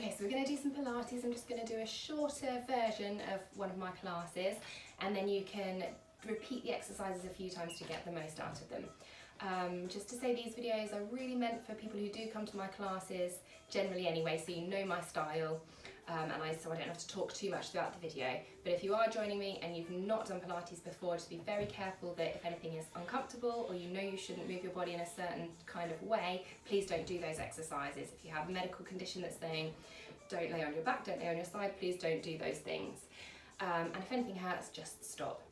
Okay, so we're going to do some Pilates. I'm just going to do a shorter version of one of my classes, and then you can repeat the exercises a few times to get the most out of them. Just to say, these videos are really meant for people who do come to my classes generally anyway, so you know my style, so I don't have to talk too much throughout the video. But if you are joining me and you've not done Pilates before, just be very careful that if anything is uncomfortable or you know you shouldn't move your body in a certain kind of way, please don't do those exercises. If you have a medical condition that's saying don't lay on your back, don't lay on your side, please don't do those things. And if anything hurts, just stop.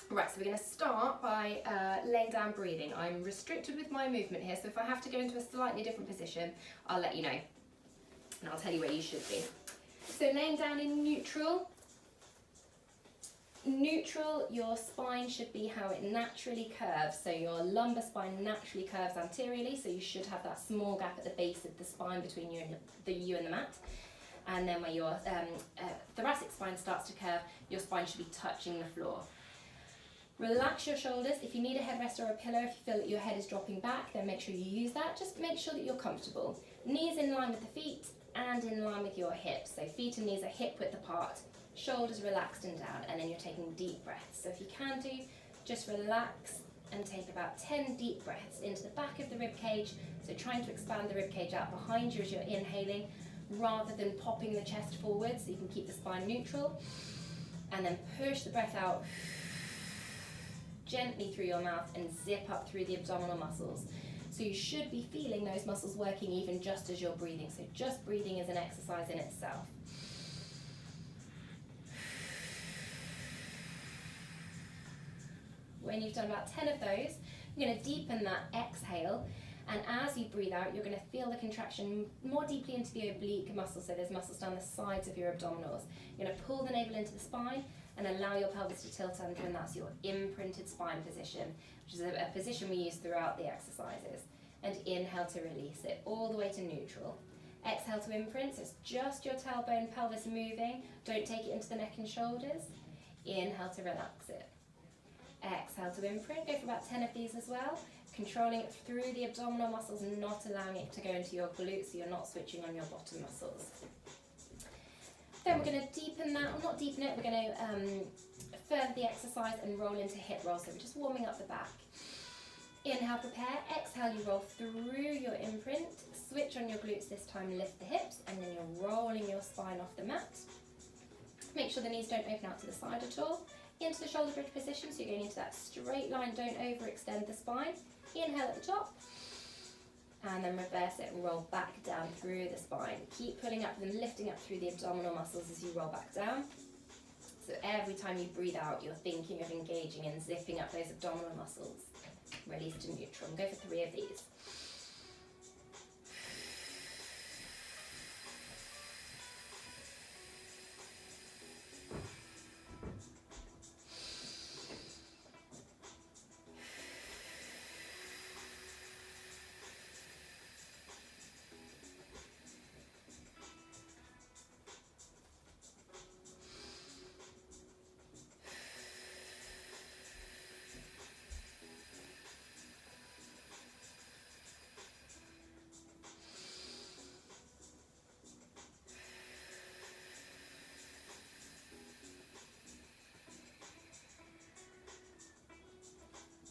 Right, so we're going to start by laying down breathing. I'm restricted with my movement here, so if I have to go into a slightly different position, I'll let you know. And I'll tell you where you should be. So laying down in neutral. Neutral, your spine should be how it naturally curves. So your lumbar spine naturally curves anteriorly, so you should have that small gap at the base of the spine between you and the mat. And then where your thoracic spine starts to curve, your spine should be touching the floor. Relax your shoulders. If you need a headrest or a pillow, if you feel that your head is dropping back, then make sure you use that. Just make sure that you're comfortable. Knees in line with the feet and in line with your hips. So feet and knees are hip width apart, shoulders relaxed and down, and then you're taking deep breaths. So if you can do, just relax and take about 10 deep breaths into the back of the rib cage. So trying to expand the rib cage out behind you as you're inhaling, rather than popping the chest forward, so you can keep the spine neutral. And then push the breath out gently through your mouth and zip up through the abdominal muscles. So you should be feeling those muscles working even just as you're breathing. So just breathing is an exercise in itself. When you've done about 10 of those, you're going to deepen that exhale, and as you breathe out, you're going to feel the contraction more deeply into the oblique muscles. So there's muscles down the sides of your abdominals. You're going to pull the navel into the spine and allow your pelvis to tilt under, and that's your imprinted spine position, which is a position we use throughout the exercises. And inhale to release it all the way to neutral. Exhale to imprint, so it's just your tailbone, pelvis moving. Don't take it into the neck and shoulders. Inhale to relax it. Exhale to imprint, go for about 10 of these as well. Controlling it through the abdominal muscles and not allowing it to go into your glutes, so you're not switching on your bottom muscles. Then we're going to deepen that, or not deepen it, we're going to further the exercise and roll into hip rolls. So we're just warming up the back. Inhale, prepare. Exhale, you roll through your imprint. Switch on your glutes this time, lift the hips, and then you're rolling your spine off the mat. Make sure the knees don't open out to the side at all. Into the shoulder bridge position, so you're going into that straight line, don't overextend the spine. Inhale at the top, and then reverse it and roll back down through the spine. Keep pulling up and lifting up through the abdominal muscles as you roll back down. So every time you breathe out, you're thinking of engaging and zipping up those abdominal muscles. Release to neutral, and go for 3 of these.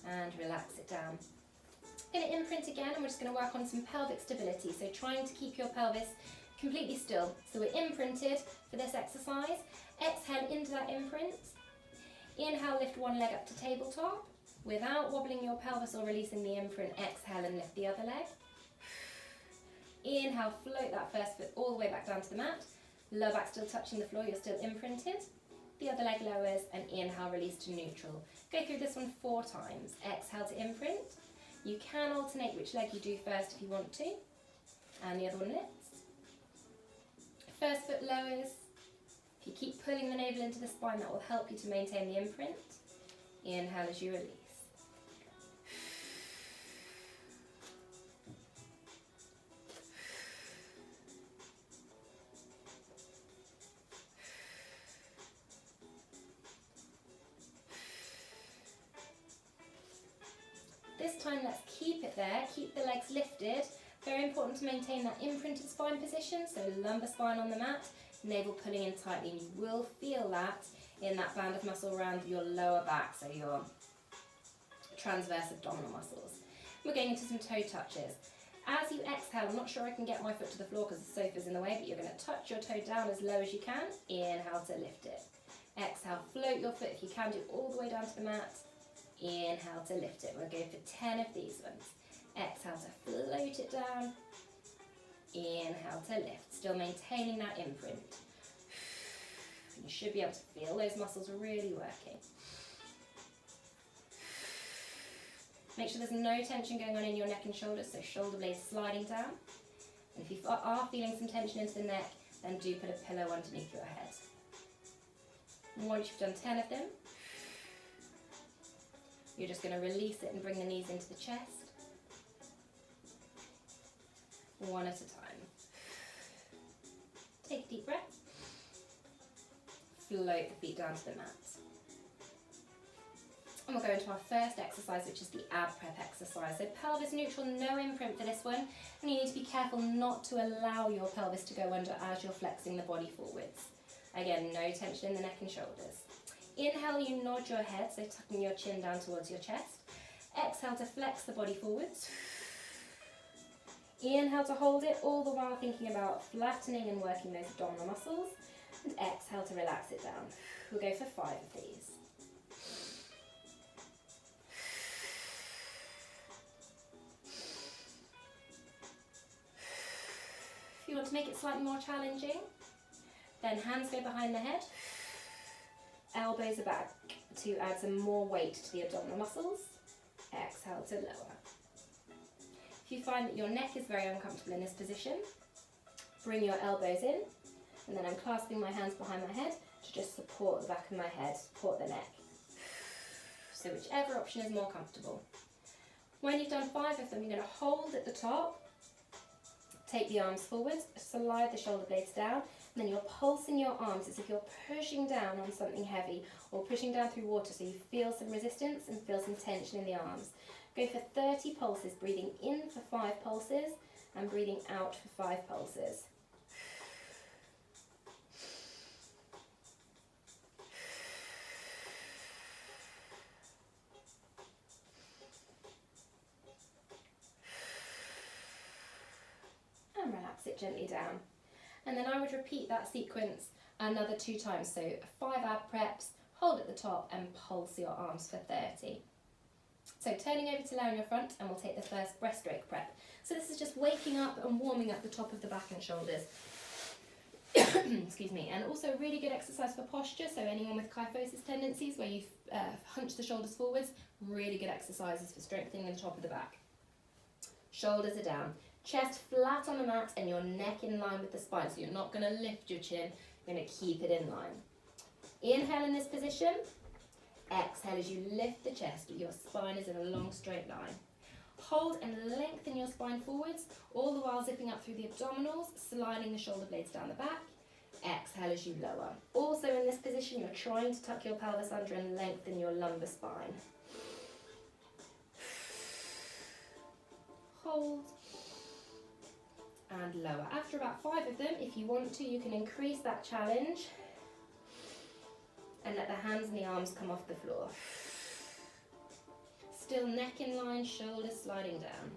And relax it down. Going to imprint again, and we're just going to work on some pelvic stability. So trying to keep your pelvis completely still. So we're imprinted for this exercise. Exhale into that imprint. Inhale, lift one leg up to tabletop. Without wobbling your pelvis or releasing the imprint, exhale and lift the other leg. Inhale, float that first foot all the way back down to the mat. Lower back still touching the floor, you're still imprinted. The other leg lowers, and inhale, release to neutral. Go through this one 4 times. Exhale to imprint. You can alternate which leg you do first if you want to. And the other one lifts. First foot lowers. If you keep pulling the navel into the spine, that will help you to maintain the imprint. Inhale as you release. This time let's keep it there, keep the legs lifted, Very important to maintain that imprinted spine position, so lumbar spine on the mat, navel pulling in tightly, and you will feel that in that band of muscle around your lower back, so your transverse abdominal muscles. We're going into some toe touches. As you exhale, I'm not sure I can get my foot to the floor because the sofa's in the way, but you're going to touch your toe down as low as you can. Inhale to lift it. Exhale, float your foot if you can, do all the way down to the mat. Inhale to lift it. We'll go for 10 of these ones. Exhale to float it down. Inhale to lift, still maintaining that imprint. You should be able to feel those muscles really working. Make sure there's no tension going on in your neck and shoulders, so shoulder blades sliding down. And if you are feeling some tension into the neck, then do put a pillow underneath your head. And once you've done 10 of them, you're just going to release it and bring the knees into the chest. One at a time. Take a deep breath. Float the feet down to the mat. And we'll go into our first exercise, which is the ab prep exercise. So pelvis neutral, no imprint for this one. And you need to be careful not to allow your pelvis to go under as you're flexing the body forwards. Again, no tension in the neck and shoulders. Inhale, you nod your head, so tucking your chin down towards your chest. Exhale to flex the body forwards. Inhale to hold it, all the while thinking about flattening and working those abdominal muscles. And exhale to relax it down. We'll go for 5 of these. If you want to make it slightly more challenging, then hands go behind the head, elbows are back to add some more weight to the abdominal muscles. Exhale to lower. If you find that your neck is very uncomfortable in this position, bring your elbows in, and then I'm clasping my hands behind my head to just support the back of my head, support the neck. So whichever option is more comfortable. When you've done 5 of them, you're going to hold at the top, take the arms forwards, slide the shoulder blades down, and then you're pulsing your arms as if you're pushing down on something heavy or pushing down through water, so you feel some resistance and feel some tension in the arms. Go for 30 pulses, breathing in for 5 pulses and breathing out for 5 pulses. And relax it gently down. And then I would repeat that sequence another 2 times. So 5 ab preps, hold at the top and pulse your arms for 30. So turning over to lie on your front, and we'll take the first breaststroke prep. So this is just waking up and warming up the top of the back and shoulders. Excuse me. And also a really good exercise for posture. So anyone with kyphosis tendencies where you hunch the shoulders forwards, really good exercises for strengthening the top of the back. Shoulders are down. Chest flat on the mat and your neck in line with the spine. So you're not going to lift your chin, you're going to keep it in line. Inhale in this position. Exhale as you lift the chest, your spine is in a long straight line. Hold and lengthen your spine forwards, all the while zipping up through the abdominals, sliding the shoulder blades down the back. Exhale as you lower. Also in this position, you're trying to tuck your pelvis under and lengthen your lumbar spine. Hold. And lower. After about 5 of them, if you want to, you can increase that challenge and let the hands and the arms come off the floor. Still neck in line, shoulders sliding down.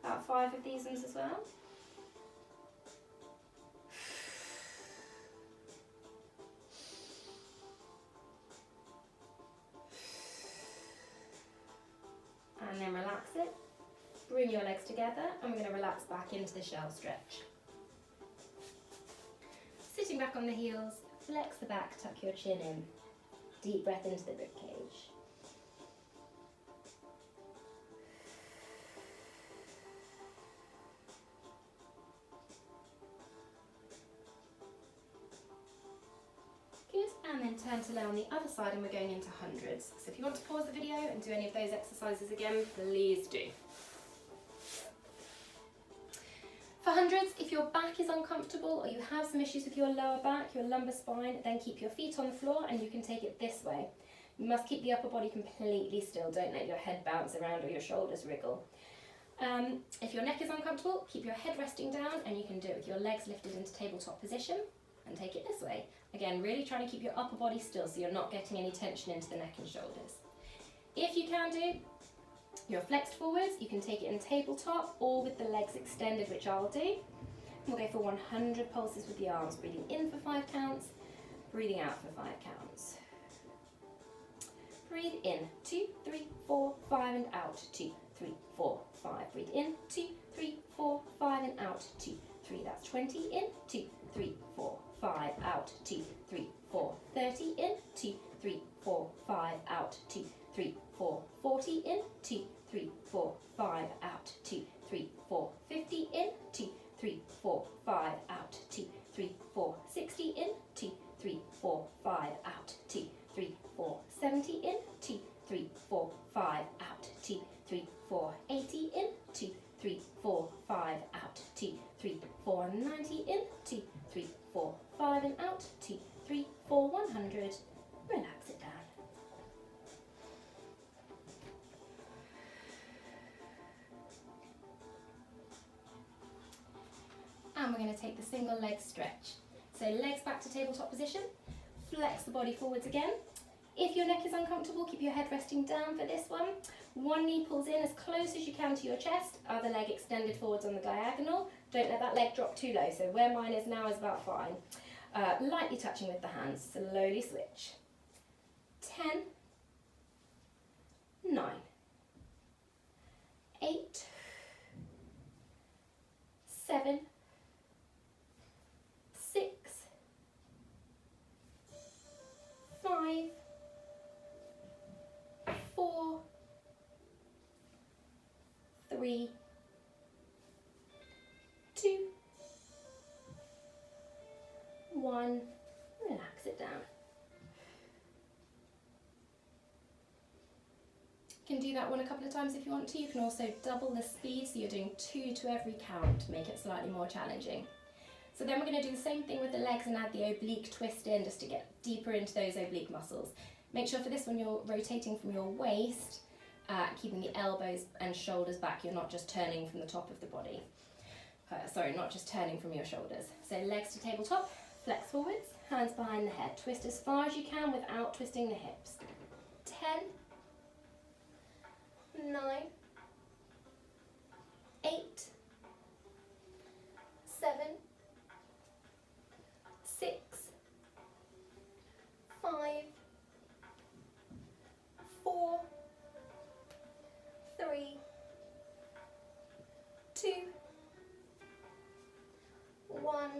About 5 of these ones as well. And then relax it. Bring your legs together, and we're going to relax back into the shell stretch. Sitting back on the heels, flex the back, tuck your chin in. Deep breath into the ribcage. Good, and then turn to lay on the other side, and we're going into hundreds. So if you want to pause the video and do any of those exercises again, please do. For hundreds, if your back is uncomfortable or you have some issues with your lower back, your lumbar spine, then keep your feet on the floor and you can take it this way. You must keep the upper body completely still. Don't let your head bounce around or your shoulders wriggle. If your neck is uncomfortable, keep your head resting down, and you can do it with your legs lifted into tabletop position and take it this way. Again, really trying to keep your upper body still so you're not getting any tension into the neck and shoulders. If you can do your flexed forwards, you can take it in tabletop or with the legs extended, which I'll do. We'll go for 100 pulses with the arms, breathing in for 5 counts, breathing out for 5 counts. Breathe in, 2, 3, 4, 5, and out, 2, 3, 4, 5. Breathe in, 2, 3, 4, 5, and out, 2, 3. That's 20 in, 2, 3, 4, 5, out, 2, 3, 4. 30 in, 2, 3, 4, 5, out, 2, 3, 4. 40 in, 2, 3, 4, 5, out, 2, 3, 4. 50 in, 2, 3, 4, 5, out, 2, 3, 4. 60 in, 2, 3, 4, 5, out, 2, 3, 4. 70 in, 2, 3, 4, 5, out, 2, 3, 4. 80 in, 2, 3, 4, 5, out, 2, 3, 4. 90 in, 2, 3, 4, 5, and out, 2, 3, 4. 100. Relax it down. And we're going to take the single leg stretch. So legs back to tabletop position, flex the body forwards again. If your neck is uncomfortable, keep your head resting down for this one. One knee pulls in as close as you can to your chest, other leg extended forwards on the diagonal. Don't let that leg drop too low, so where mine is now is about fine. Lightly touching with the hands, slowly switch. 10, 9, 8, 7, 6, 5, 4, 3, 2, 1. Relax it down. You can do that one a couple of times if you want to. You can also double the speed, so you're doing 2 to every count to make it slightly more challenging. So then we're going to do the same thing with the legs and add the oblique twist in just to get deeper into those oblique muscles. Make sure for this one you're rotating from your waist, keeping the elbows and shoulders back. You're not just turning from the top of the body. Not just turning from your shoulders. So legs to tabletop, flex forwards, hands behind the head. Twist as far as you can without twisting the hips. 10, 9, 8, 7, 6, 5, 4, 3, 2, 1.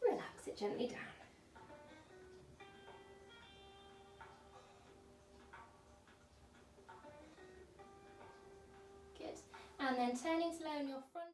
Relax it gently down. Good. And then turning to lay on your front.